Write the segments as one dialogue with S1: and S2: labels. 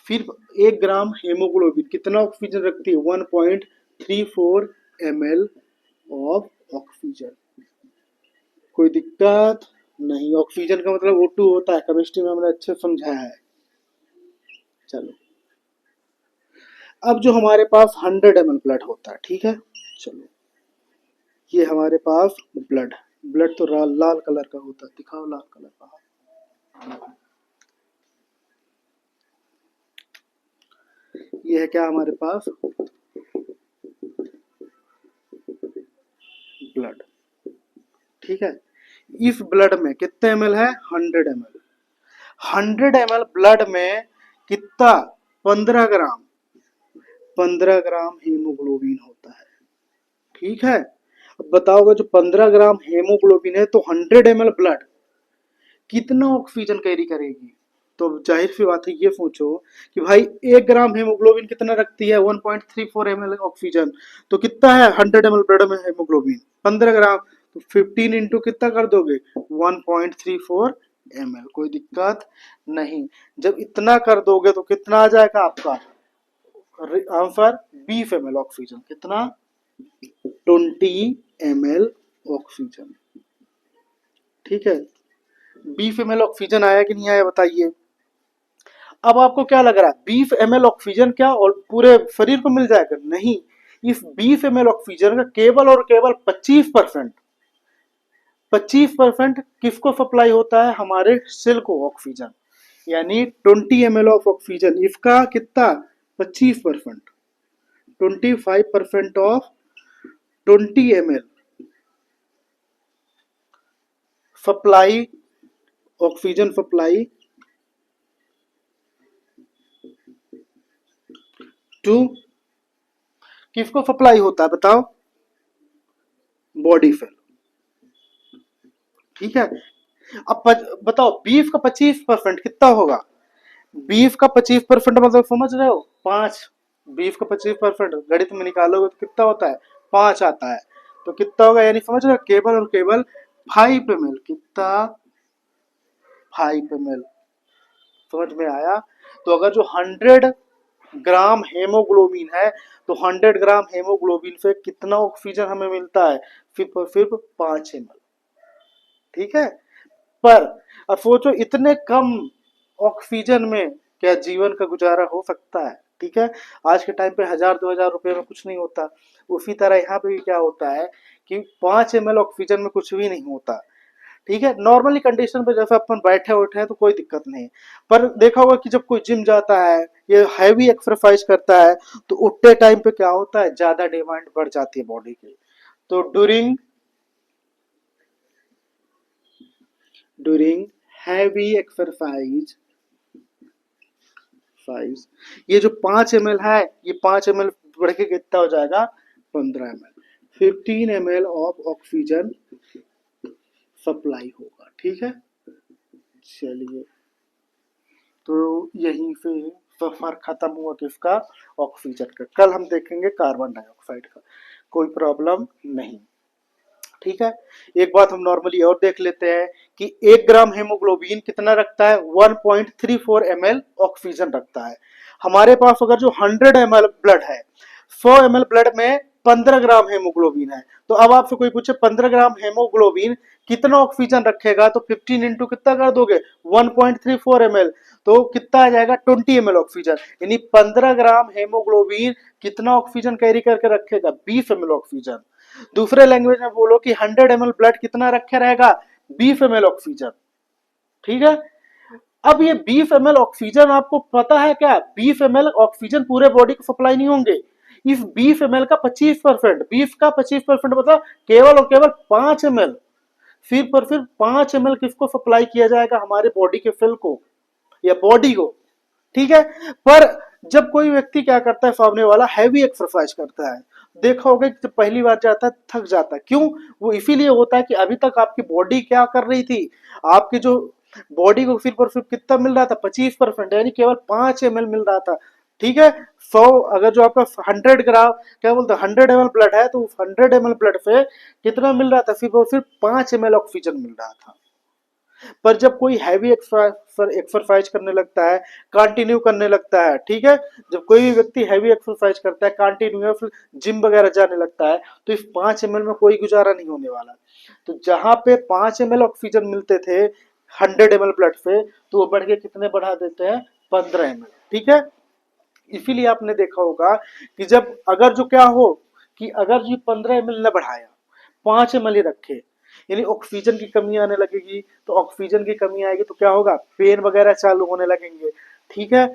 S1: फिर 1 ग्राम हेमोग्लोबिन कितना ऑक्सीजन रखती है? 1.34 ml ऑफ ऑक्सीजन। कोई दिक्कत नहीं। ऑक्सीजन का मतलब O2 होता है, केमिस्ट्री में हमने अच्छे समझाया है। चलो, अब जो हमारे पास 100 ml ब्लड होता है, ठीक है। चलो, ये हमारे पास ब्लड ब्लड तो लाल कलर का होता है, दिखाओ लाल कलर का। ये है क्या हमारे पास? ब्लड, ठीक है। इस ब्लड में कितने ml है? 100 ml। 100 ml ब्लड में कितना? 15 ग्राम। 15 ग्राम हीमोग्लोबिन होता है, ठीक है। अब बताओगे जो 15 ग्राम हेमोग्लोबिन है तो 100 ml ब्लड कितना ऑक्सीजन कैरी करेगी? तो जाहिर सी बात है, ये सोचो कि भाई 1 ग्राम हेमोग्लोबिन कितना रखती है? 1.34 ml ऑक्सीजन। तो कितना है 100 ml ब्लड में हेमोग्लोबिन? 15 ग्राम। तो 15 इंटू कितना कर दोगे? 1.34 ml। कोई दिक्कत नहीं। जब इतना कर दोगे तो कितना आ जाएगा आपका आंसर? 20 ml oxygen. कितना? 20 ml ऑक्सीजन, ठीक है। 20 ml ऑक्सीजन आया कि नहीं आया बताइए। अब आपको क्या लग रहा है 20 ml ऑक्सीजन क्या और पूरे शरीर को मिल जाएगा? नहीं। इस 20 ml ऑक्सीजन का केवल और केवल 25% 25% किसको सप्लाई होता है? हमारे सेल को ऑक्सीजन। यानी 20 ml ऑफ ऑक्सीजन, इसका कितना? 25%। 25% of 20 ml supply, oxygen supply to किसको सप्लाई होता है बताओ? बॉडी सेल, ठीक है। अब बताओ 20 का 25% कितना होगा? 20 का 25% मतलब समझ रहे हो? 5। 20 का 25% गणित में निकालोगे तो कितना होता है? 5 आता है। तो कितना होगा? यानी समझ रहे हो, केवल और केवल 5 ml। कितना? 5 ml। समझ में आया? तो अगर जो 100 ग्राम हेमोग्लोबिन है तो 100 ग्राम हेमोग्लोबिन से कितना ऑक्सीजन हमें मिलता है? सिर्फ 5 ml, ठीक है। पर अब सोचो इतने कम ऑक्सीजन में क्या जीवन का गुजारा हो सकता है? ठीक है। आज के टाइम पे 1000-2000 रुपए में कुछ नहीं होता। उसी तरह यहाँ पे भी क्या होता है कि 5 ml ऑक्सीजन में कुछ भी नहीं होता, ठीक है। नॉर्मली कंडीशन पे जैसे अपन बैठे उठे हैं तो कोई दिक्कत नहीं। पर देखा होगा कि जब कोई जिम जाता है, ये हैवी एक्सरसाइज करता है, तो उठते टाइम पे क्या होता है? ज्यादा डिमांड बढ़ जाती है बॉडी की। तो ड्यूरिंग हैवी एक्सरसाइज साइज, ये जो 5 ml है, ये 5 ml बढ़ के कितना हो जाएगा? 15 ml। 15 ml of oxygen supply होगा, ठीक है। चलिए, तो यहीं से सफर खत्म हुआ किसका? ऑक्सीजन का। कल हम देखेंगे कार्बन डाइऑक्साइड का। कोई प्रॉब्लम नहीं, ठीक है। एक बात हम नॉर्मली और देख लेते हैं कि 1 ग्राम हेमोग्लोबिन कितना रखता है? 1.34 ml ऑक्सीजन रखता है। हमारे पास अगर जो 100 ml ब्लड है, 100 ml ब्लड में 15 ग्राम हेमोग्लोबिन है। तो अब आपसे कोई पूछे 15 ग्राम हेमोग्लोबिन कितना ऑक्सीजन रखेगा, तो 15 इंटू कितना कर दोगे? 1.34 ml। तो कितना आ जाएगा? 20 ml ऑक्सीजन। यानी 15 ग्राम हेमोग्लोबिन कितना ऑक्सीजन कैरी करके रखेगा? 20 ml ऑक्सीजन। दूसरे लैंग्वेज में बोलो कि 100 ml ब्लड कितना रखे रहेगा? 20 ml ऑक्सीजन, ठीक है। अब ये 20 ml ऑक्सीजन आपको पता है क्या? 20 ml ऑक्सीजन पूरे बॉडी को सप्लाई नहीं होंगे। इस 20 ml का 25%, 20 का 25% मतलब केवल और केवल 5 ml। फिर 5 ml किसको सप्लाई किया जाएगा? हमारे बॉडी के सेल को या बॉडी को, ठीक है। पर जब कोई व्यक्ति क्या करता है, सामने वाला हैवी एक्सरसाइज करता है, देखा होगा कि जब पहली बार जाता है थक जाता है। क्यों? वो इसीलिए होता है कि अभी तक आपकी बॉडी क्या कर रही थी? आपकी जो बॉडी को सिर्फ और सिर्फ कितना मिल रहा था? 25%, यानी केवल 5 ml मिल रहा था, ठीक है। 100, अगर जो आपका 100 ग्राम क्या बोलते हैं 100 ml ब्लड है, तो 100 ml ब्लड से कितना मिल रहा था? सिर्फ और सिर्फ 5 ml ऑक्सीजन मिल रहा था। पर जब कोई हैवी एक्सरसाइज करने लगता है, कंटिन्यू करने लगता है, ठीक है, जब कोई भी व्यक्ति हैवी एक्सरसाइज करता है कंटिन्यू या फिर जिम वगैरह जाने लगता है, तो इस 5 ml में कोई गुजारा नहीं होने वाला। तो जहां पे 5 ml ऑक्सीजन मिलते थे 100 ml ब्लड से, तो वो बढ़ के कितने बढ़ा देते हैं, 15 ml, ठीक है। इसीलिए आपने देखा होगा कि जब अगर जो क्या हो कि अगर ये 15 ml न बढ़ाया, 5 ml ही रखे, यानी ऑक्सीजन की कमी आने लगेगी, तो ऑक्सीजन की कमी आएगी तो क्या होगा, पेन वगैरह चालू होने लगेंगे, ठीक है।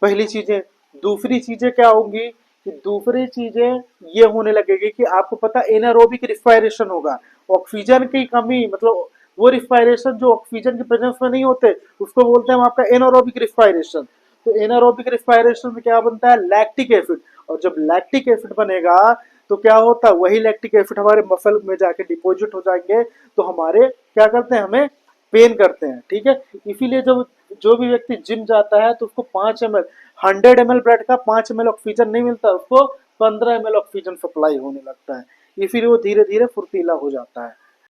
S1: पहली चीजें। दूसरी चीजें क्या होंगी कि दूसरी चीजें ये होने लगेगी कि आपको पता एनारोबिक रिस्पायरेशन होगा। ऑक्सीजन की कमी मतलब वो रिस्पायरेशन जो ऑक्सीजन की प्रेजेंस में नहीं होते, उसको बोलते हैं हम आपका एनारोबिक रिस्पायरेशन। तो एनारोबिक रिस्पायरेशन में क्या बनता है, लैक्टिक एसिड। और जब लैक्टिक एसिड बनेगा तो क्या होता है, वही लैक्टिक एसिड हमारे मसल में जाके डिपॉजिट हो जाएंगे, तो हमारे क्या करते हैं, हमें पेन करते हैं, ठीक है। इसीलिए जब जो भी व्यक्ति जिम जाता है तो उसको 5 ml, 100 ml ब्लड का 5 ml ऑक्सीजन नहीं मिलता, उसको 15 ml ऑक्सीजन सप्लाई होने लगता है, इसीलिए वो धीरे धीरे फुर्तीला हो जाता है।